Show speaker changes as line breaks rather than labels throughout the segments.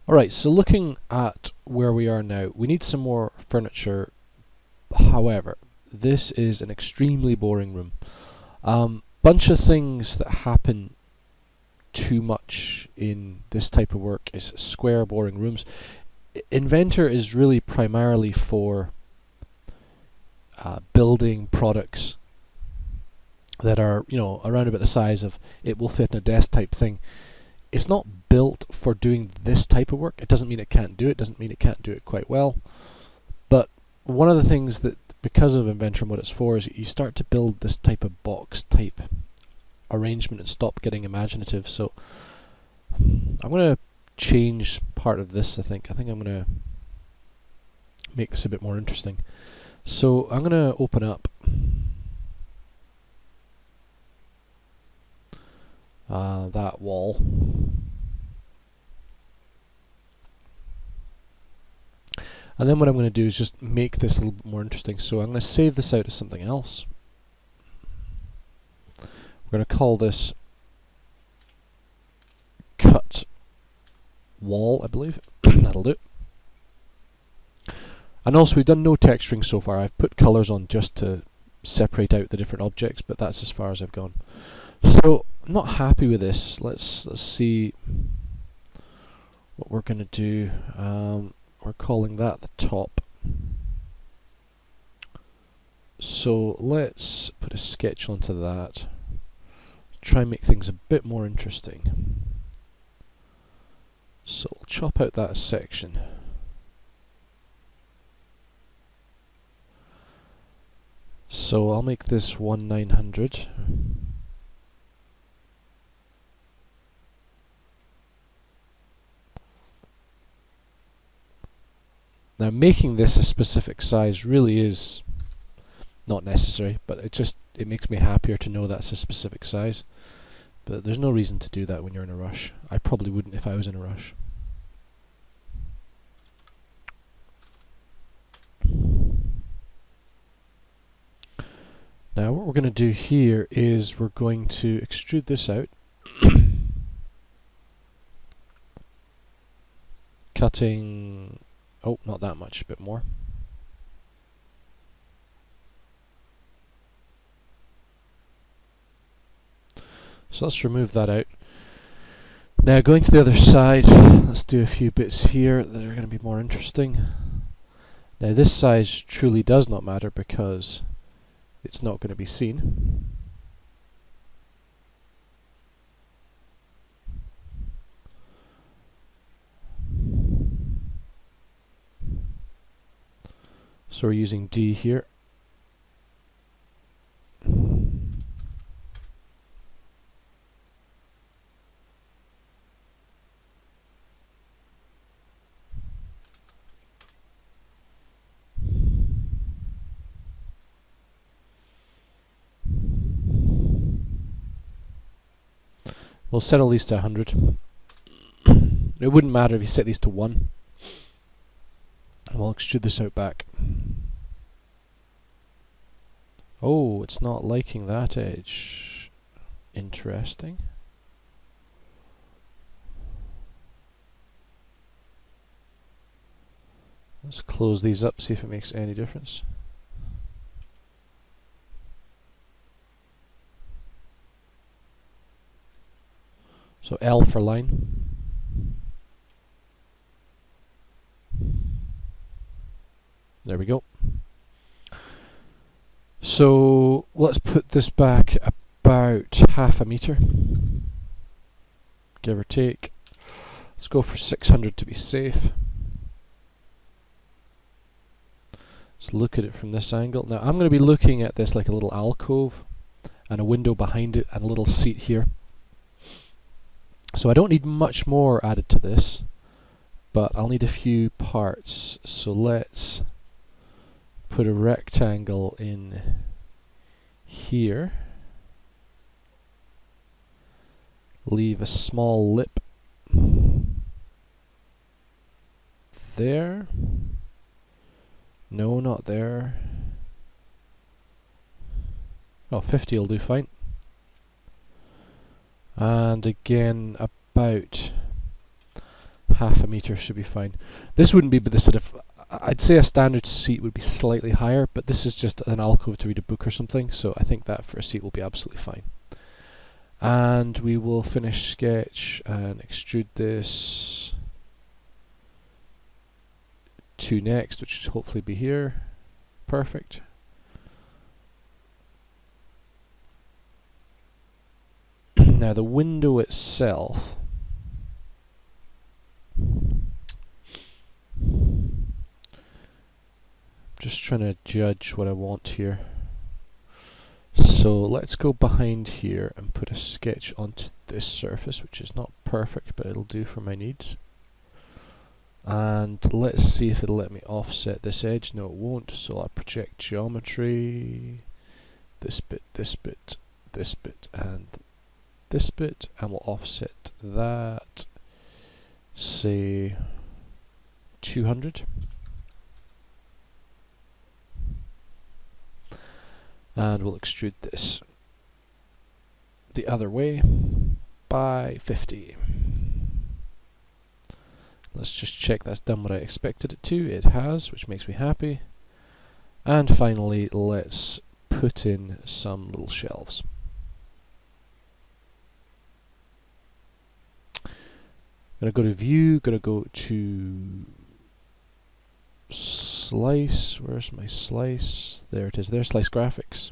Alright, so looking at where we are now, we need some more furniture. However, this is an extremely boring room. Bunch of things that happen too much in this type of work is square, boring rooms. Inventor is really primarily for building products that are, around about the size of it will fit in a desk type thing. It's not built for doing this type of work. It doesn't mean it can't do it, doesn't mean it can't do it quite well. But one of the things that, because of Inventor and what it's for, is you start to build this type of box type arrangement and stop getting imaginative. So I'm going to change part of this, I think. I think I'm going to make this a bit more interesting. So I'm going to open up that wall. And then what I'm going to do is just make this a little bit more interesting. So I'm going to save this out as something else. We're going to call this cut wall, I believe. That'll do. And also we've done no texturing so far. I've put colours on just to separate out the different objects, but that's as far as I've gone. So I'm not happy with this. Let's see what we're going to do. We're calling that the top. So let's put a sketch onto that. Try and make things a bit more interesting. So we'll chop out that section. So I'll make this 1/900. Now making this a specific size really is not necessary, but it makes me happier to know that's a specific size. But there's no reason to do that when you're in a rush. I probably wouldn't if I was in a rush. Now what we're going to do here is we're going to extrude this out. Cutting, oh, not that much, a bit more. So let's remove that out. Now going to the other side, let's do a few bits here that are going to be more interesting. Now this size truly does not matter because it's not going to be seen. So we're using D here. We'll set all these to 100. It wouldn't matter if you set these to 1. And we'll extrude this out back. Oh, it's not liking that edge. Interesting. Let's close these up, see if it makes any difference. So L for line. There we go. So let's put this back about 1/2 meter, give or take. Let's go for 600 to be safe. Let's look at it from this angle. Now I'm going to be looking at this like a little alcove and a window behind it and a little seat here. So I don't need much more added to this, but I'll need a few parts. So let's put a rectangle in here. Leave a small lip there. No, not there. Oh, 50 will do fine. And again, about half a metre should be fine. This wouldn't be, but this sort of, I'd say a standard seat would be slightly higher, but this is just an alcove to read a book or something, so I think that for a seat will be absolutely fine. And we will finish sketch and extrude this to next, which should hopefully be here. Perfect. Now the window itself, just trying to judge what I want here. So let's go behind here and put a sketch onto this surface, which is not perfect, but it'll do for my needs. And let's see if it'll let me offset this edge. No, it won't, so I'll project geometry, this bit, this bit, this bit, and this bit, and we'll offset that, say 200. And we'll extrude this the other way by 50. Let's just check that's done what I expected it to. It has, which makes me happy. And finally, let's put in some little shelves. Gonna go to view, gonna go to slice. Where's my slice? There it is. There's slice graphics.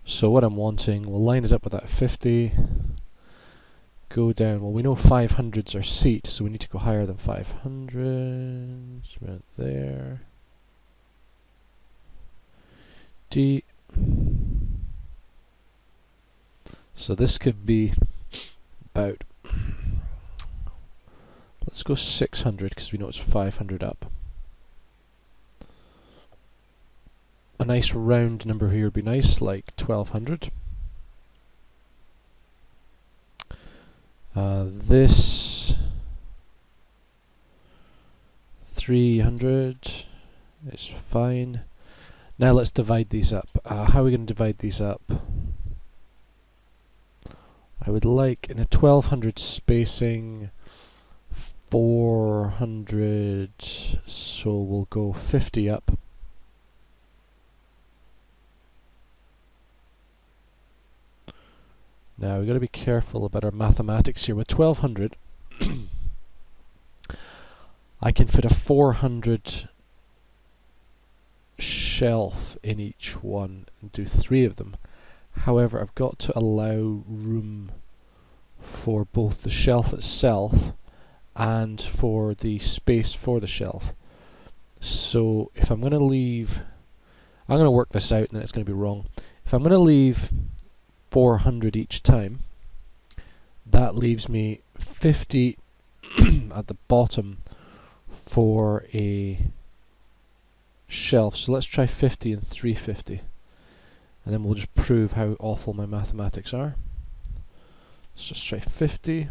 So what I'm wanting, we'll line it up with that 50. Go down. Well, we know 500s are seat, so we need to go higher than 500s. Right there. D. So this could be about, let's go 600 because we know it's 500 up. A nice round number here would be nice, like 1200. This 300 is fine. Now let's divide these up. How are we going to divide these up? I would like in a 1200 spacing 400, so we'll go 50 up. Now we've got to be careful about our mathematics here. With 1200 I can fit a 400 shelf in each one and do 3 of them. However, I've got to allow room for both the shelf itself and for the space for the shelf. So if I'm going to leave, I'm going to work this out and then it's going to be wrong. If I'm going to leave 400 each time, that leaves me 50 at the bottom for a shelf. So let's try 50 and 350. And then we'll just prove how awful my mathematics are. Let's just try 50.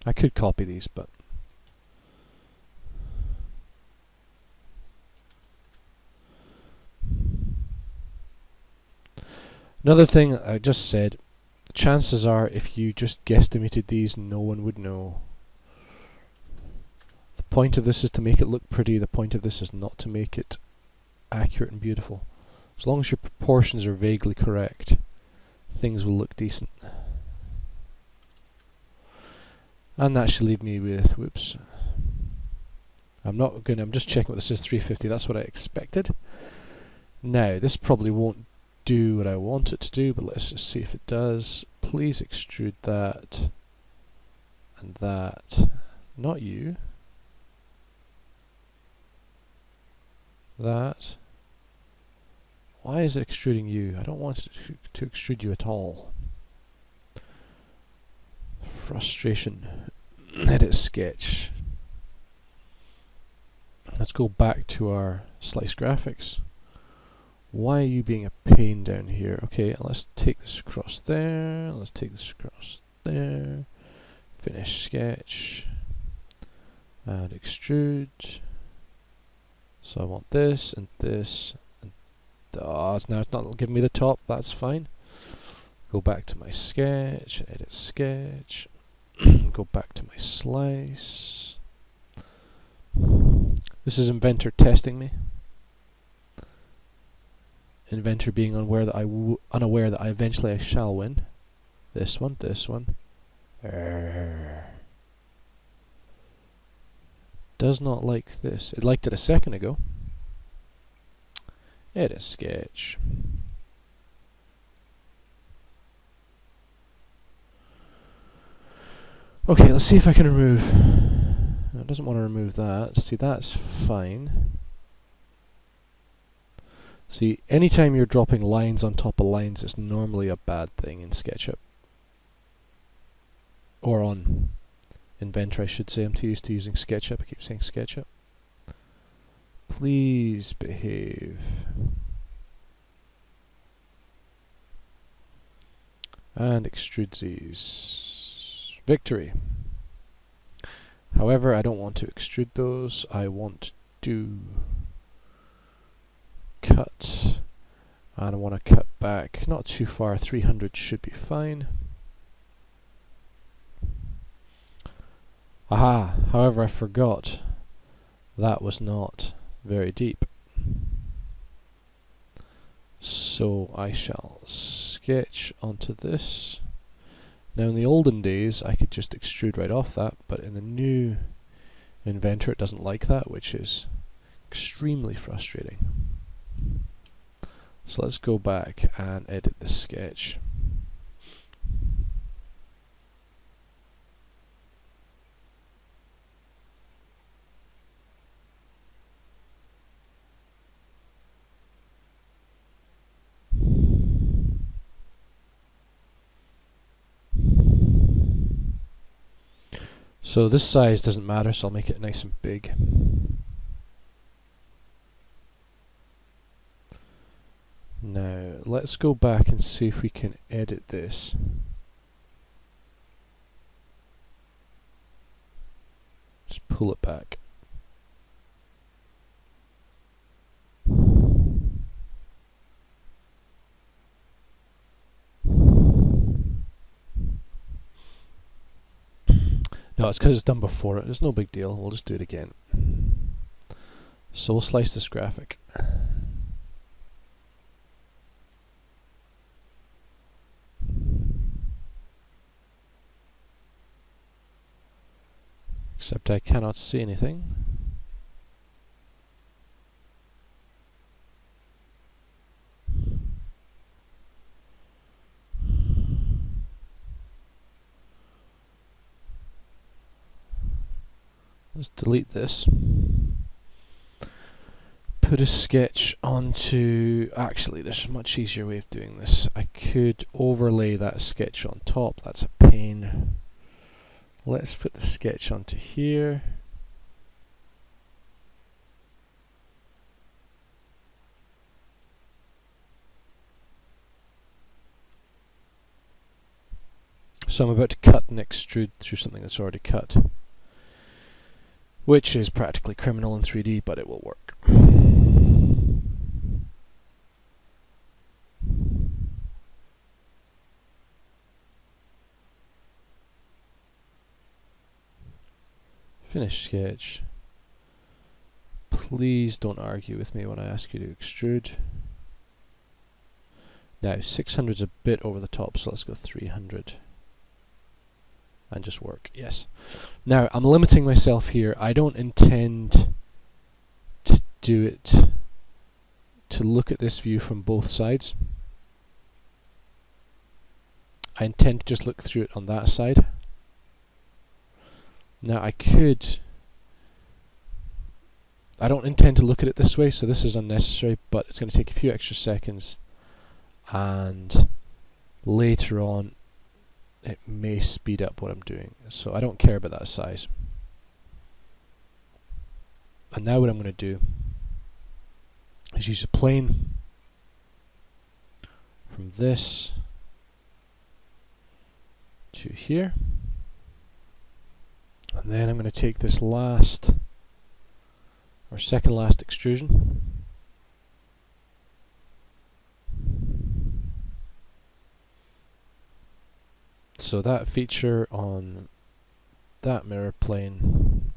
I could copy these, but another thing I just said, chances are if you just guesstimated these, no one would know. The point of this is to make it look pretty, the point of this is not to make it accurate and beautiful. As long as your proportions are vaguely correct, things will look decent. And that should leave me with, whoops, I'm just checking what this is, 350, that's what I expected. Now, this probably won't do what I want it to do, but let's just see if it does. Please extrude that and that. Not you. That. Why is it extruding you? I don't want it to extrude you at all. Frustration. Edit sketch. Let's go back to our slice graphics. Why are you being a pain down here? Okay, let's take this across there. Let's take this across there. Finish sketch. And extrude. So I want this and this. And now it's not giving me the top. That's fine. Go back to my sketch. Edit sketch. Go back to my slice. This is Inventor testing me. Inventor being unaware that I eventually I shall win. This one, this one. Does not like this. It liked it a second ago. Edit sketch. Okay, let's see if I can remove. No, it doesn't want to remove that. See, that's fine. See, anytime you're dropping lines on top of lines, it's normally a bad thing in SketchUp. Or on Inventor, I should say. I'm too used to using SketchUp. I keep saying SketchUp. Please behave. And extrude these. Victory. However, I don't want to extrude those. I want to cut. And I want to cut back. Not too far. 300 should be fine. Aha! However, I forgot. That was not very deep. So I shall sketch onto this. Now in the olden days I could just extrude right off that, but in the new Inventor it doesn't like that, which is extremely frustrating. So let's go back and edit the sketch. So this size doesn't matter, so I'll make it nice and big. Now, let's go back and see if we can edit this. Just pull it back. No, it's because it's done before it. It's no big deal. We'll just do it again. So we'll slice this graphic. Except I cannot see anything. Let's delete this. Put a sketch onto... Actually, there's a much easier way of doing this. I could overlay that sketch on top. That's a pain. Let's put the sketch onto here. So I'm about to cut and extrude through something that's already cut, which is practically criminal in 3D, but it will work. Finish sketch. Please don't argue with me when I ask you to extrude. Now 600 is a bit over the top, so let's go 300. And just work, yes. Now I'm limiting myself here. I don't intend to do it to look at this view from both sides. I intend to just look through it on that side. Now I don't intend to look at it this way, so this is unnecessary, but it's going to take a few extra seconds, and later on it may speed up what I'm doing, so I don't care about that size. And now what I'm going to do is use a plane from this to here. And then I'm going to take this last, or second last extrusion. So that feature on that mirror plane,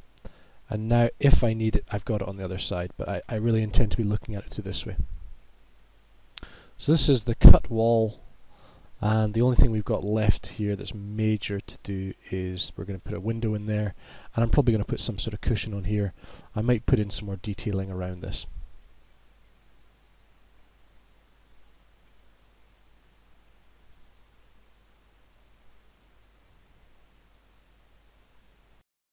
and now if I need it, I've got it on the other side, but I really intend to be looking at it through this way. So this is the cut wall, and the only thing we've got left here that's major to do is we're going to put a window in there, and I'm probably going to put some sort of cushion on here. I might put in some more detailing around this.